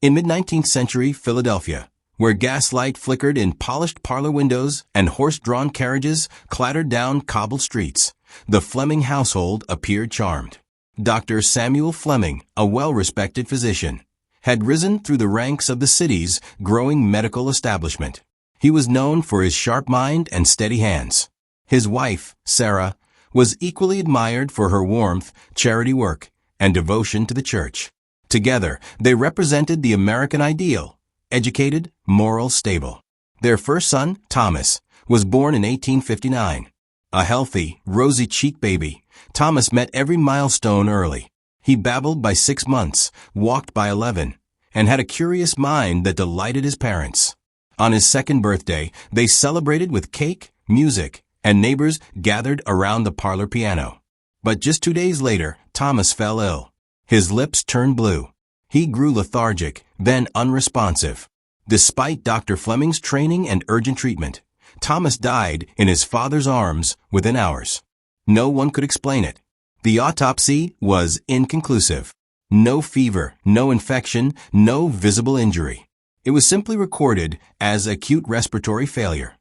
In mid-19th century Philadelphia, where gaslight flickered in polished parlor windows and horse-drawn carriages clattered down cobbled streets, the Fleming household appeared charmed. Dr. Samuel Fleming, a well-respected physician, had risen through the ranks of the city's growing medical establishment. He was known for his sharp mind and steady hands. His wife, Sarah, was equally admired for her warmth, charity work, and devotion to the church. Together, they represented the American ideal: educated, moral, stable. Their first son, Thomas, was born in 1859. A healthy, rosy-cheeked baby, Thomas met every milestone early. He babbled by 6 months, walked by 11, and had a curious mind that delighted his parents. On his second birthday, they celebrated with cake, music, and neighbors gathered around the parlor piano. But just 2 days later, Thomas fell ill. His lips turned blue. He grew lethargic, then unresponsive. Despite Dr. Fleming's training and urgent treatment, Thomas died in his father's arms within hours. No one could explain it. The autopsy was inconclusive. No fever, no infection, no visible injury. It was simply recorded as acute respiratory failure.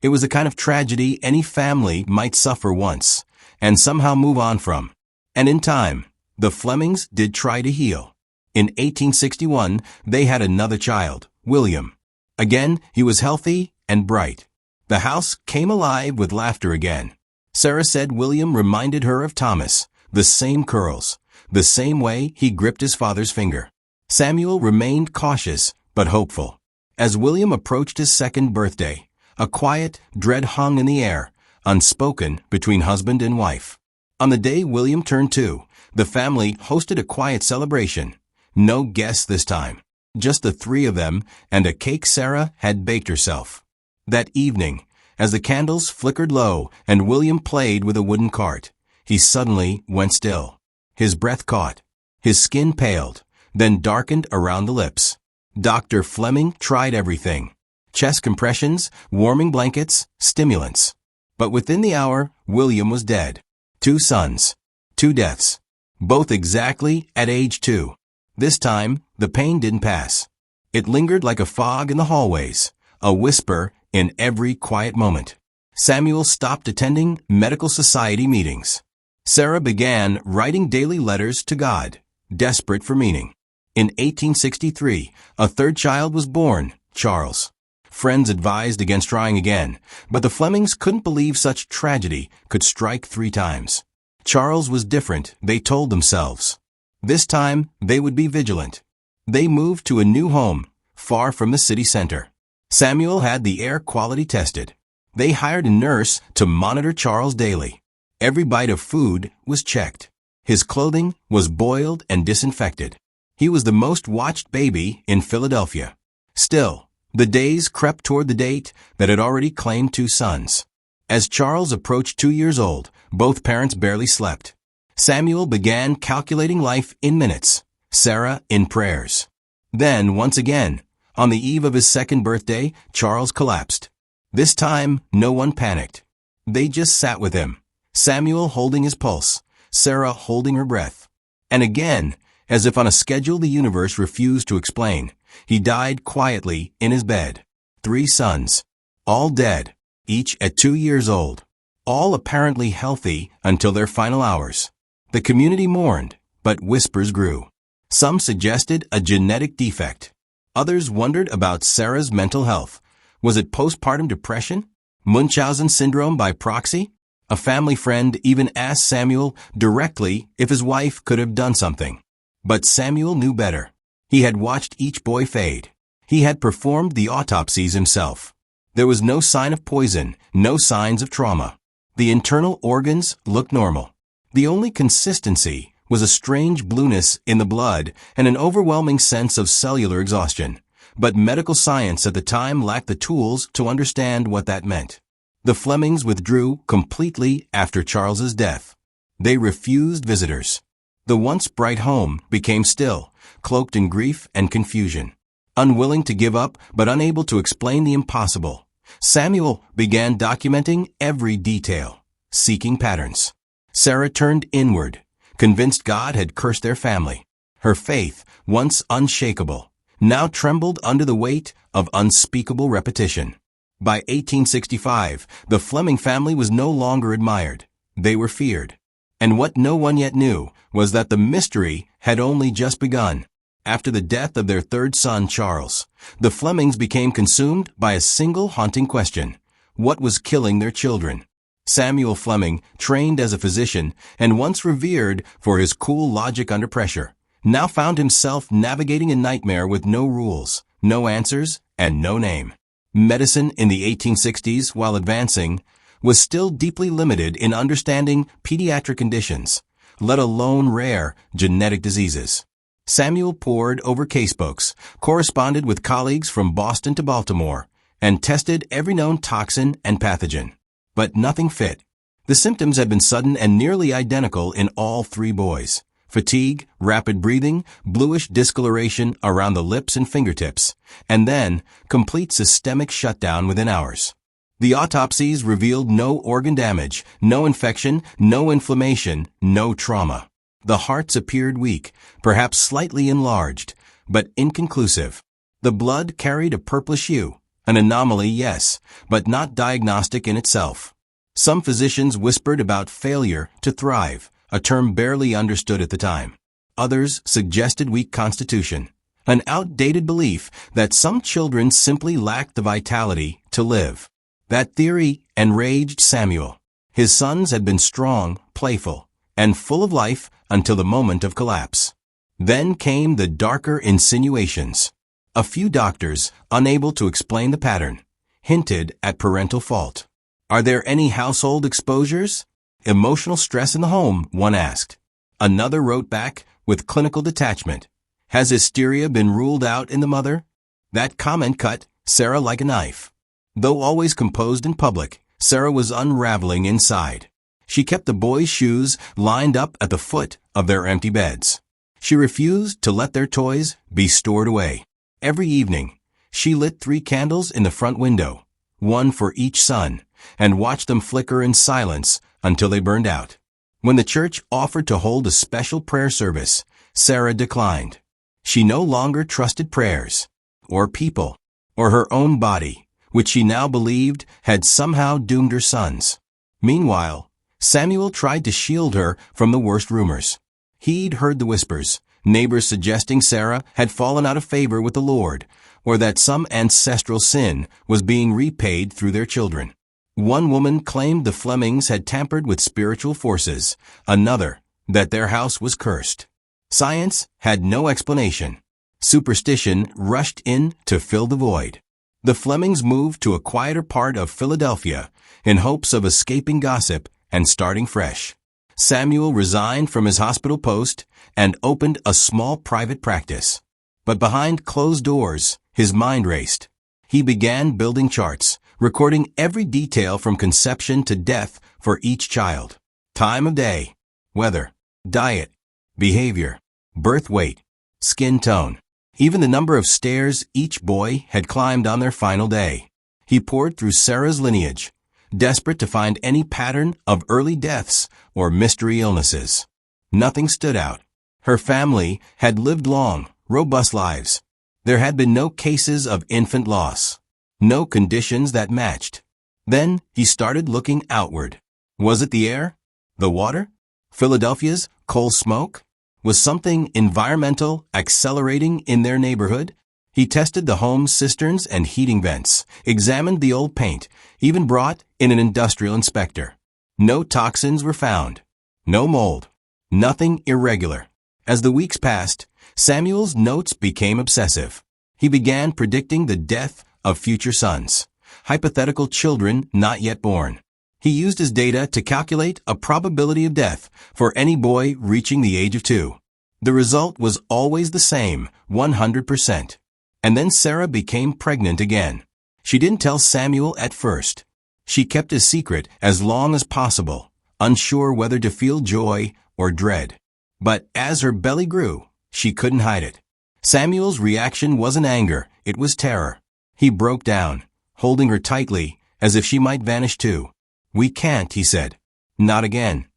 It was a kind of tragedy any family might suffer once and somehow move on from. And in time, the Flemings did try to heal. In 1861, they had another child, William. Again, he was healthy and bright. The house came alive with laughter again. Sarah said William reminded her of Thomas, the same curls, the same way he gripped his father's finger. Samuel remained cautious but hopeful. As William approached his second birthday, a quiet dread hung in the air, unspoken between husband and wife. On the day William turned 2, the family hosted a quiet celebration. No guests this time, just the 3 of them and a cake Sarah had baked herself. That evening, as the candles flickered low and William played with a wooden cart, he suddenly went still. His breath caught. His skin paled, then darkened around the lips. Dr. Fleming tried everything: chest compressions, warming blankets, stimulants. But within the hour, William was dead. 2 sons, 2 deaths, both exactly at age 2. This time, the pain didn't pass. It lingered like a fog in the hallways, a whisper in every quiet moment. Samuel stopped attending medical society meetings. Sarah began writing daily letters to God, desperate for meaning. In 1863, a 3rd child was born, Charles. Friends advised against trying again, but the Flemings couldn't believe such tragedy could strike 3 times. Charles was different, they told themselves. This time, they would be vigilant. They moved to a new home, far from the city center. Samuel had the air quality tested. They hired a nurse to monitor Charles daily. Every bite of food was checked. His clothing was boiled and disinfected. He was the most watched baby in Philadelphia. Still, the days crept toward the date that had already claimed 2 sons. As Charles approached 2 years old, both parents barely slept. Samuel began calculating life in minutes, Sarah in prayers. Then, once again, on the eve of his second birthday, Charles collapsed. This time, no one panicked. They just sat with him, Samuel holding his pulse, Sarah holding her breath. And again, as if on a schedule the universe refused to explain, he died quietly in his bed. 3 sons, all dead, each at 2 years old, all apparently healthy until their final hours. The community mourned, but whispers grew. Some suggested a genetic defect. Others wondered about Sarah's mental health. Was it postpartum depression? Munchausen syndrome by proxy? A family friend even asked Samuel directly if his wife could have done something. But Samuel knew better. He had watched each boy fade. He had performed the autopsies himself. There was no sign of poison, no signs of trauma. The internal organs looked normal. The only consistency was a strange blueness in the blood and an overwhelming sense of cellular exhaustion. But medical science at the time lacked the tools to understand what that meant. The Flemings withdrew completely after Charles's death. They refused visitors. The once bright home became still, cloaked in grief and confusion. Unwilling to give up, but unable to explain the impossible, Samuel began documenting every detail, seeking patterns. Sarah turned inward, convinced God had cursed their family. Her faith, once unshakable, now trembled under the weight of unspeakable repetition. By 1865, the Fleming family was no longer admired. They were feared. And what no one yet knew was that the mystery had only just begun. After the death of their third son, Charles, the Flemings became consumed by a single haunting question: what was killing their children? Samuel Fleming, trained as a physician and once revered for his cool logic under pressure, now found himself navigating a nightmare with no rules, no answers, and no name. Medicine in the 1860s, while advancing, was still deeply limited in understanding pediatric conditions, let alone rare genetic diseases. Samuel pored over casebooks, corresponded with colleagues from Boston to Baltimore, and tested every known toxin and pathogen. But nothing fit. The symptoms had been sudden and nearly identical in all three boys: fatigue, rapid breathing, bluish discoloration around the lips and fingertips, and then complete systemic shutdown within hours. The autopsies revealed no organ damage, no infection, no inflammation, no trauma. The hearts appeared weak, perhaps slightly enlarged, but inconclusive. The blood carried a purplish hue. An anomaly, yes, but not diagnostic in itself. Some physicians whispered about failure to thrive, a term barely understood at the time. Others suggested weak constitution, an outdated belief that some children simply lacked the vitality to live. That theory enraged Samuel. His sons had been strong, playful, and full of life until the moment of collapse. Then came the darker insinuations. A few doctors, unable to explain the pattern, hinted at parental fault. Are there any household exposures? Emotional stress in the home, one asked. Another wrote back with clinical detachment. Has hysteria been ruled out in the mother? That comment cut Sarah like a knife. Though always composed in public, Sarah was unraveling inside. She kept the boys' shoes lined up at the foot of their empty beds. She refused to let their toys be stored away. Every evening, she lit 3 candles in the front window, one for each son, and watched them flicker in silence until they burned out. When the church offered to hold a special prayer service, Sarah declined. She no longer trusted prayers, or people, or her own body, which she now believed had somehow doomed her sons. Meanwhile, Samuel tried to shield her from the worst rumors. He'd heard the whispers, neighbors suggesting Sarah had fallen out of favor with the Lord, or that some ancestral sin was being repaid through their children. One woman claimed the Flemings had tampered with spiritual forces, another that their house was cursed. Science had no explanation. Superstition rushed in to fill the void. The Flemings moved to a quieter part of Philadelphia in hopes of escaping gossip and starting fresh. Samuel resigned from his hospital post and opened a small private practice. But behind closed doors, his mind raced. He began building charts, recording every detail from conception to death for each child. Time of day, weather, diet, behavior, birth weight, skin tone, even the number of stairs each boy had climbed on their final day. He poured through Sarah's lineage, desperate to find any pattern of early deaths or mystery illnesses. Nothing stood out. Her family had lived long, robust lives. There had been no cases of infant loss, no conditions that matched. Then he started looking outward. Was it the air? The water? Philadelphia's coal smoke? Was something environmental accelerating in their neighborhood? He tested the home's cisterns and heating vents, examined the old paint, even brought in an industrial inspector. No toxins were found. No mold. Nothing irregular. As the weeks passed, Samuel's notes became obsessive. He began predicting the death of future sons, hypothetical children not yet born. He used his data to calculate a probability of death for any boy reaching the age of 2. The result was always the same, 100%. And then Sarah became pregnant again. She didn't tell Samuel at first. She kept his secret as long as possible, unsure whether to feel joy or dread. But as her belly grew, she couldn't hide it. Samuel's reaction wasn't anger, it was terror. He broke down, holding her tightly, as if she might vanish too. "We can't," he said. "Not again."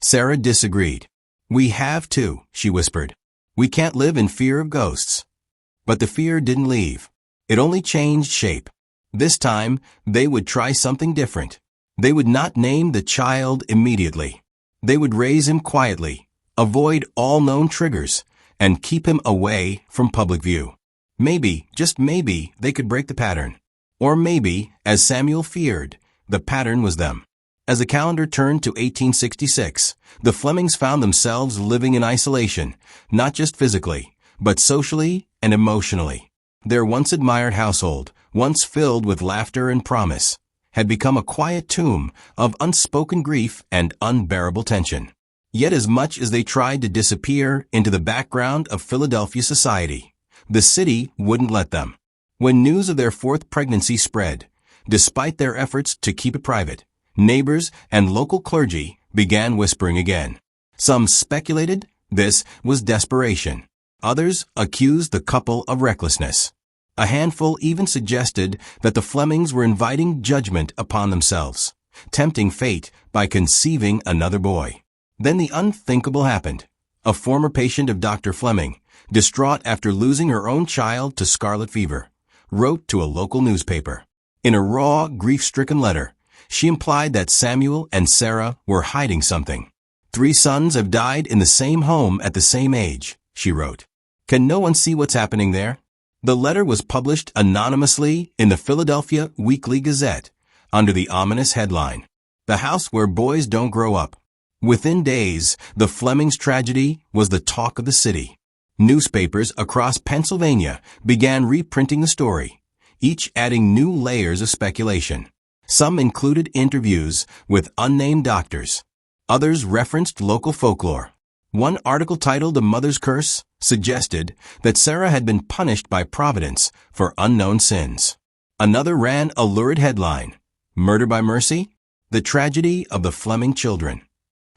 Sarah disagreed. "We have to," she whispered. "We can't live in fear of ghosts." But the fear didn't leave. It only changed shape. This time, they would try something different. They would not name the child immediately. They would raise him quietly, avoid all known triggers, and keep him away from public view. Maybe, just maybe, they could break the pattern. Or maybe, as Samuel feared, the pattern was them. As the calendar turned to 1866, the Flemings found themselves living in isolation, not just physically, but socially and emotionally. Their once admired household, once filled with laughter and promise, had become a quiet tomb of unspoken grief and unbearable tension. Yet as much as they tried to disappear into the background of Philadelphia society, the city wouldn't let them. When news of their fourth pregnancy spread, despite their efforts to keep it private, neighbors and local clergy began whispering again. Some speculated this was desperation. Others accused the couple of recklessness. A handful even suggested that the Flemings were inviting judgment upon themselves, tempting fate by conceiving another boy. Then the unthinkable happened. A former patient of Dr. Fleming, distraught after losing her own child to scarlet fever, wrote to a local newspaper. In a raw, grief-stricken letter, she implied that Samuel and Sarah were hiding something. 3 sons have died in the same home at the same age, she wrote. Can no one see what's happening there? The letter was published anonymously in the Philadelphia Weekly Gazette under the ominous headline, "The House Where Boys Don't Grow Up." Within days, the Flemings' tragedy was the talk of the city. Newspapers across Pennsylvania began reprinting the story, each adding new layers of speculation. Some included interviews with unnamed doctors. Others referenced local folklore. One article titled "A Mother's Curse" suggested that Sarah had been punished by Providence for unknown sins. Another ran a lurid headline, "Murder by Mercy? The Tragedy of the Fleming Children."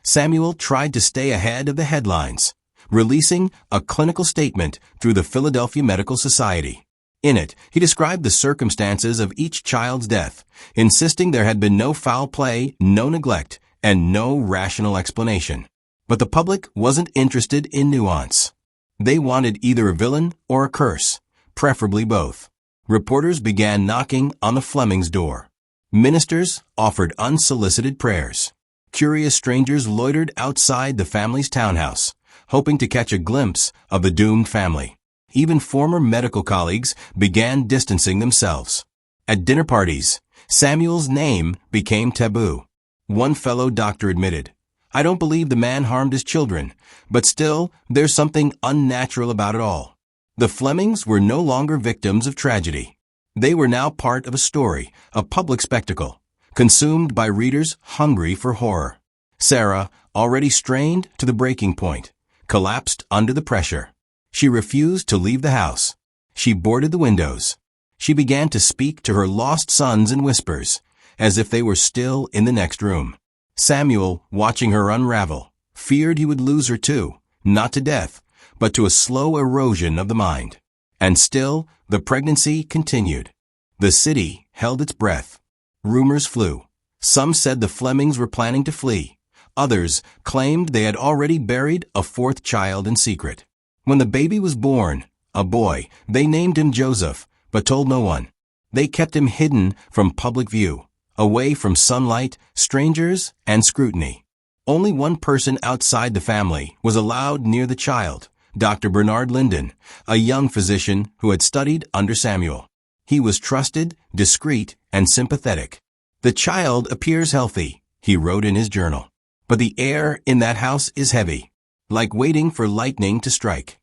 Samuel tried to stay ahead of the headlines, releasing a clinical statement through the Philadelphia Medical Society. In it, he described the circumstances of each child's death, insisting there had been no foul play, no neglect, and no rational explanation. But the public wasn't interested in nuance. They wanted either a villain or a curse, preferably both. Reporters began knocking on the Flemings' door. Ministers offered unsolicited prayers. Curious strangers loitered outside the family's townhouse, hoping to catch a glimpse of the doomed family. Even former medical colleagues began distancing themselves. At dinner parties, Samuel's name became taboo. One fellow doctor admitted, "I don't believe the man harmed his children, but still, there's something unnatural about it all." The Flemings were no longer victims of tragedy. They were now part of a story, a public spectacle, consumed by readers hungry for horror. Sarah, already strained to the breaking point, collapsed under the pressure. She refused to leave the house. She boarded the windows. She began to speak to her lost sons in whispers, as if they were still in the next room. Samuel, watching her unravel, feared he would lose her too, not to death, but to a slow erosion of the mind. And still, the pregnancy continued. The city held its breath. Rumors flew. Some said the Flemings were planning to flee. Others claimed they had already buried a 4th child in secret. When the baby was born, a boy, they named him Joseph, but told no one. They kept him hidden from public view, away from sunlight, strangers, and scrutiny. Only one person outside the family was allowed near the child, Dr. Bernard Linden, a young physician who had studied under Samuel. He was trusted, discreet, and sympathetic. "The child appears healthy," he wrote in his journal, "but the air in that house is heavy, like waiting for lightning to strike."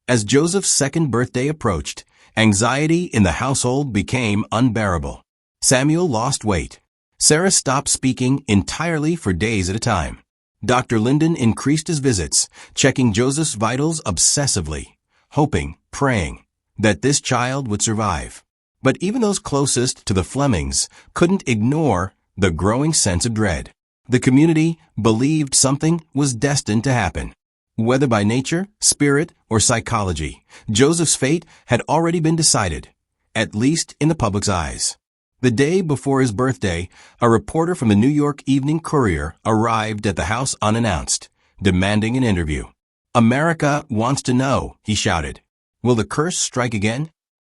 As Joseph's 2nd birthday approached, anxiety in the household became unbearable. Samuel lost weight. Sarah stopped speaking entirely for days at a time. Dr. Linden increased his visits, checking Joseph's vitals obsessively, hoping, praying, that this child would survive. But even those closest to the Flemings couldn't ignore the growing sense of dread. The community believed something was destined to happen. Whether by nature, spirit, or psychology, Joseph's fate had already been decided, at least in the public's eyes. The day before his birthday, a reporter from the New York Evening Courier arrived at the house unannounced, demanding an interview. "America wants to know," he shouted. Will the curse strike again?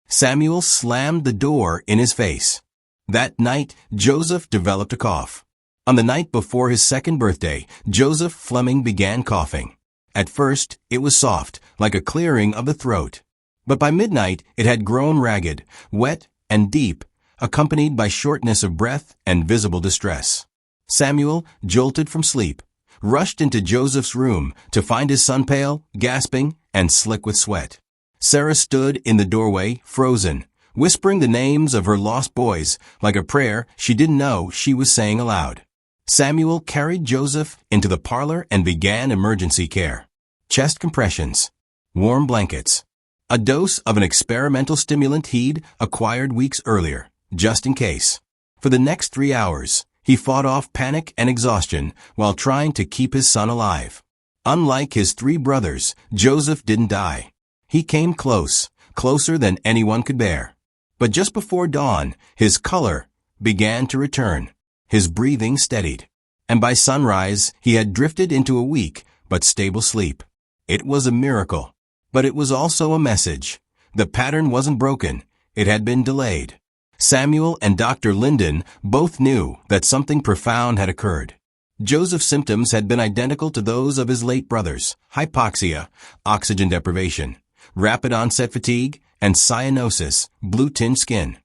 Samuel slammed the door in his face. That night, Joseph developed a cough. On the night before his second birthday, Joseph Fleming began coughing. At first, it was soft, like a clearing of the throat. But by midnight, it had grown ragged, wet, and deep, accompanied by shortness of breath and visible distress. Samuel, jolted from sleep, rushed into Joseph's room to find his son pale, gasping, and slick with sweat. Sarah stood in the doorway, frozen, whispering the names of her lost boys, like a prayer she didn't know she was saying aloud. Samuel carried Joseph into the parlor and began emergency care. Chest compressions, warm blankets, a dose of an experimental stimulant he'd acquired weeks earlier, just in case. For the next 3 hours, he fought off panic and exhaustion while trying to keep his son alive. Unlike his 3 brothers, Joseph didn't die. He came close, closer than anyone could bear. But just before dawn, his color began to return. His breathing steadied. And by sunrise, he had drifted into a weak but stable sleep. It was a miracle. But it was also a message. The pattern wasn't broken. It had been delayed. Samuel and Dr. Linden both knew that something profound had occurred. Joseph's symptoms had been identical to those of his late brothers: hypoxia, oxygen deprivation, rapid onset fatigue, and cyanosis, blue-tinged skin.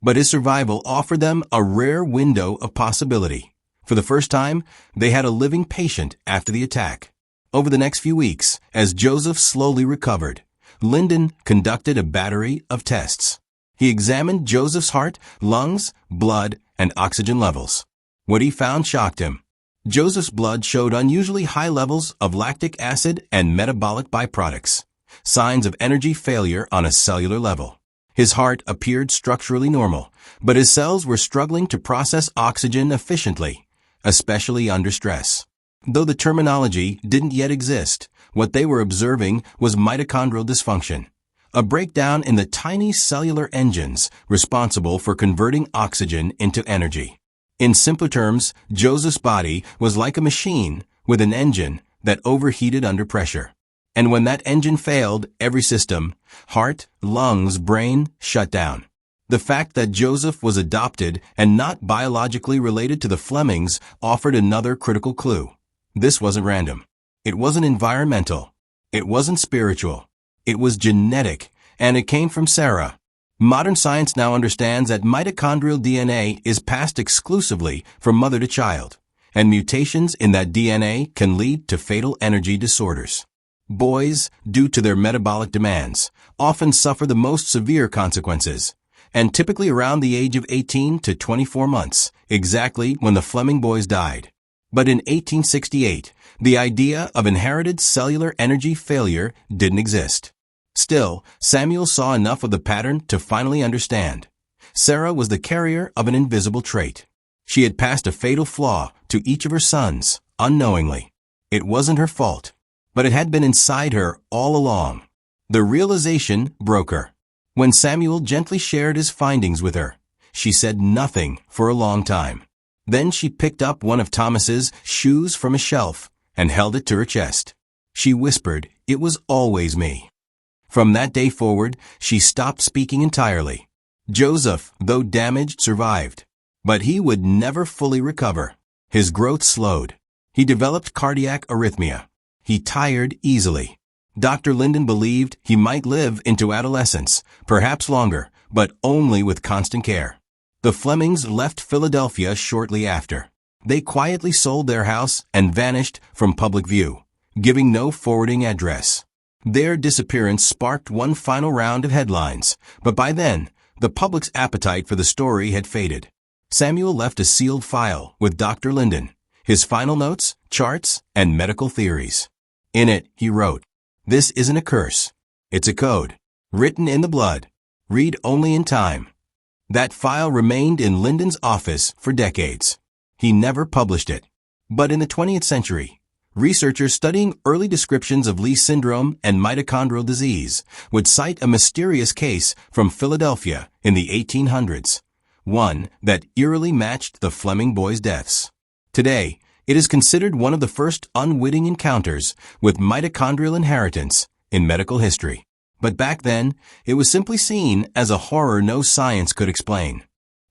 But his survival offered them a rare window of possibility. For the first time, they had a living patient after the attack. Over the next few weeks, as Joseph slowly recovered, Linden conducted a battery of tests. He examined Joseph's heart, lungs, blood, and oxygen levels. What he found shocked him. Joseph's blood showed unusually high levels of lactic acid and metabolic byproducts, signs of energy failure on a cellular level. His heart appeared structurally normal, but his cells were struggling to process oxygen efficiently, especially under stress. Though the terminology didn't yet exist, what they were observing was mitochondrial dysfunction, a breakdown in the tiny cellular engines responsible for converting oxygen into energy. In simpler terms, Joseph's body was like a machine with an engine that overheated under pressure. And when that engine failed, every system, heart, lungs, brain, shut down. The fact that Joseph was adopted and not biologically related to the Flemings offered another critical clue. This wasn't random. It wasn't environmental. It wasn't spiritual. It was genetic, and it came from Sarah. Modern science now understands that mitochondrial DNA is passed exclusively from mother to child, and mutations in that DNA can lead to fatal energy disorders. Boys, due to their metabolic demands, often suffer the most severe consequences, and typically around the age of 18 to 24 months, exactly when the Fleming boys died. But in 1868, the idea of inherited cellular energy failure didn't exist. Still, Samuel saw enough of the pattern to finally understand. Sarah was the carrier of an invisible trait. She had passed a fatal flaw to each of her sons, unknowingly. It wasn't her fault, but it had been inside her all along. The realization broke her. When Samuel gently shared his findings with her, she said nothing for a long time. Then she picked up one of Thomas's shoes from a shelf and held it to her chest. She whispered, "It was always me." From that day forward, she stopped speaking entirely. Joseph, though damaged, survived. But he would never fully recover. His growth slowed. He developed cardiac arrhythmia. He tired easily. Dr. Linden believed he might live into adolescence, perhaps longer, but only with constant care. The Flemings left Philadelphia shortly after. They quietly sold their house and vanished from public view, giving no forwarding address. Their disappearance sparked one final round of headlines, but by then, the public's appetite for the story had faded. Samuel left a sealed file with Dr. Linden, his final notes, charts, and medical theories. In it, he wrote, "This isn't a curse. It's a code, written in the blood. Read only in time." That file remained in Linden's office for decades. He never published it. But in the 20th century, researchers studying early descriptions of Leigh syndrome and mitochondrial disease would cite a mysterious case from Philadelphia in the 1800s, one that eerily matched the Fleming boys' deaths. Today, it is considered one of the first unwitting encounters with mitochondrial inheritance in medical history. But back then, it was simply seen as a horror no science could explain.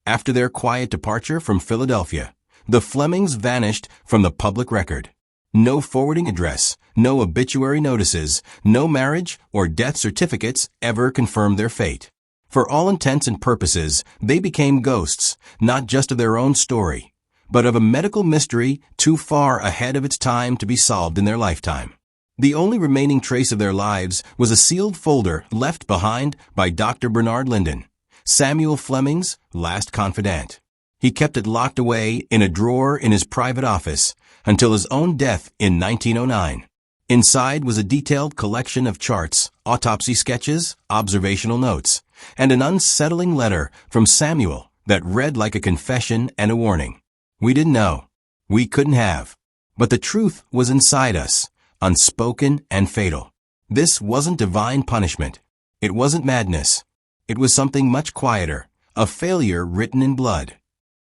After their quiet departure from Philadelphia, the Flemings vanished from the public record. No forwarding address, no obituary notices, no marriage or death certificates ever confirmed their fate. For all intents and purposes, they became ghosts, not just of their own story, but of a medical mystery too far ahead of its time to be solved in their lifetime. The only remaining trace of their lives was a sealed folder left behind by Dr. Bernard Linden, Samuel Fleming's last confidant. He kept it locked away in a drawer in his private office until his own death in 1909. Inside was a detailed collection of charts, autopsy sketches, observational notes, and an unsettling letter from Samuel that read like a confession and a warning. We didn't know. We couldn't have. But the truth was inside us, unspoken and fatal. This wasn't divine punishment. It wasn't madness. It was something much quieter, a failure written in blood.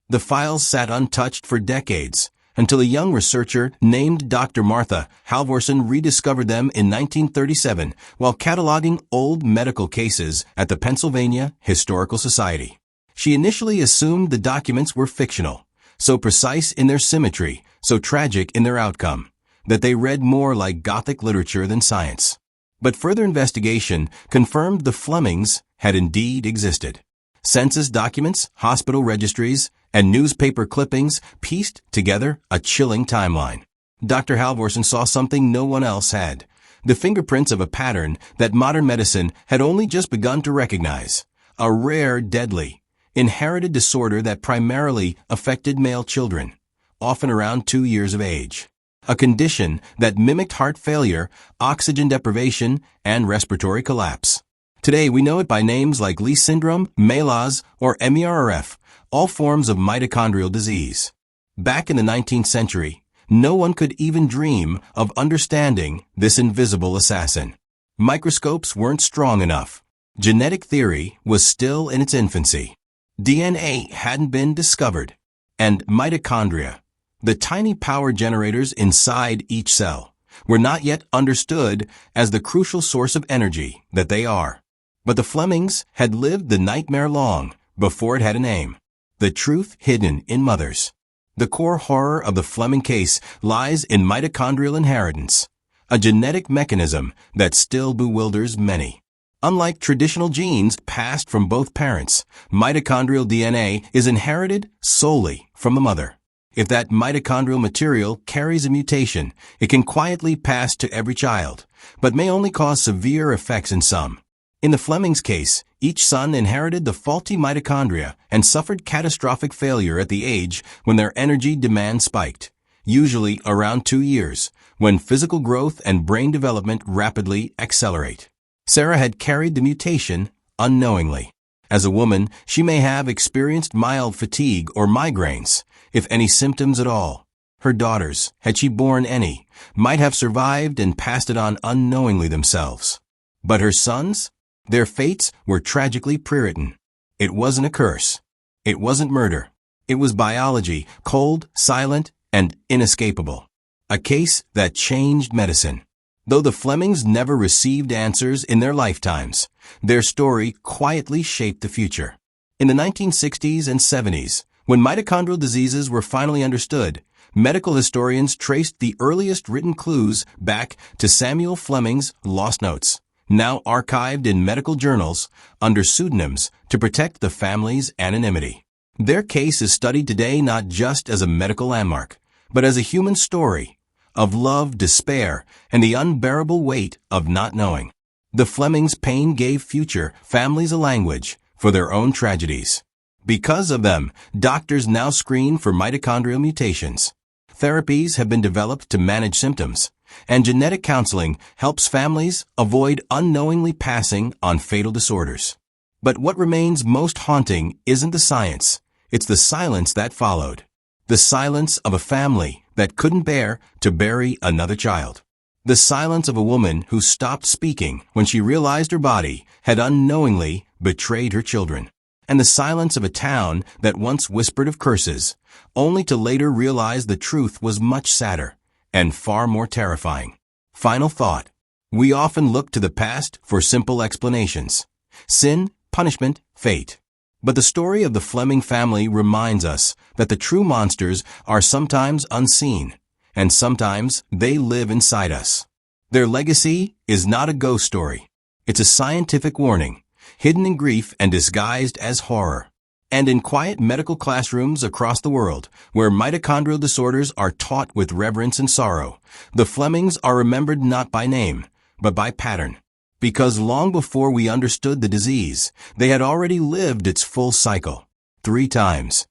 The files sat untouched for decades, until a young researcher named Dr. Martha Halvorson rediscovered them in 1937 while cataloging old medical cases at the Pennsylvania Historical Society. She initially assumed the documents were fictional, so precise in their symmetry, so tragic in their outcome, that they read more like Gothic literature than science. But further investigation confirmed the Flemings had indeed existed. Census documents, hospital registries, and newspaper clippings pieced together a chilling timeline. Dr. Halvorson saw something no one else had, the fingerprints of a pattern that modern medicine had only just begun to recognize, a rare, deadly, inherited disorder that primarily affected male children, often around 2 years of age. A condition that mimicked heart failure, oxygen deprivation, and respiratory collapse. Today we know it by names like Leigh syndrome, MELAS, or MERRF, all forms of mitochondrial disease. Back in the 19th century, no one could even dream of understanding this invisible assassin. Microscopes weren't strong enough. Genetic theory was still in its infancy. DNA hadn't been discovered. And mitochondria, the tiny power generators inside each cell, were not yet understood as the crucial source of energy that they are. But the Flemings had lived the nightmare long before it had a name. The truth hidden in mothers. The core horror of the Fleming case lies in mitochondrial inheritance, a genetic mechanism that still bewilders many. Unlike traditional genes passed from both parents, mitochondrial DNA is inherited solely from the mother. If that mitochondrial material carries a mutation, it can quietly pass to every child, but may only cause severe effects in some. In the Flemings' case, each son inherited the faulty mitochondria and suffered catastrophic failure at the age when their energy demand spiked, usually around 2 years, when physical growth and brain development rapidly accelerate. Sarah had carried the mutation unknowingly. As a woman, she may have experienced mild fatigue or migraines, if any symptoms at all. Her daughters, had she borne any, might have survived and passed it on unknowingly themselves. But her sons? Their fates were tragically prewritten. It wasn't a curse. It wasn't murder. It was biology, cold, silent, and inescapable. A case that changed medicine. Though the Flemings never received answers in their lifetimes, their story quietly shaped the future. In the 1960s and 70s, when mitochondrial diseases were finally understood, medical historians traced the earliest written clues back to Samuel Fleming's lost notes, now archived in medical journals under pseudonyms to protect the family's anonymity. Their case is studied today not just as a medical landmark, but as a human story of love, despair, and the unbearable weight of not knowing. The Flemings' pain gave future families a language for their own tragedies. Because of them, doctors now screen for mitochondrial mutations. Therapies have been developed to manage symptoms, and genetic counseling helps families avoid unknowingly passing on fatal disorders. But what remains most haunting isn't the science, it's the silence that followed. The silence of a family that couldn't bear to bury another child. The silence of a woman who stopped speaking when she realized her body had unknowingly betrayed her children. And the silence of a town that once whispered of curses, only to later realize the truth was much sadder and far more terrifying. Final thought. We often look to the past for simple explanations: sin, punishment, fate. But the story of the Fleming family reminds us that the true monsters are sometimes unseen, and sometimes they live inside us. Their legacy is not a ghost story. It's a scientific warning, hidden in grief and disguised as horror. And in quiet medical classrooms across the world, where mitochondrial disorders are taught with reverence and sorrow, the Flemings are remembered not by name, but by pattern. Because long before we understood the disease, they had already lived its full cycle. 3 times.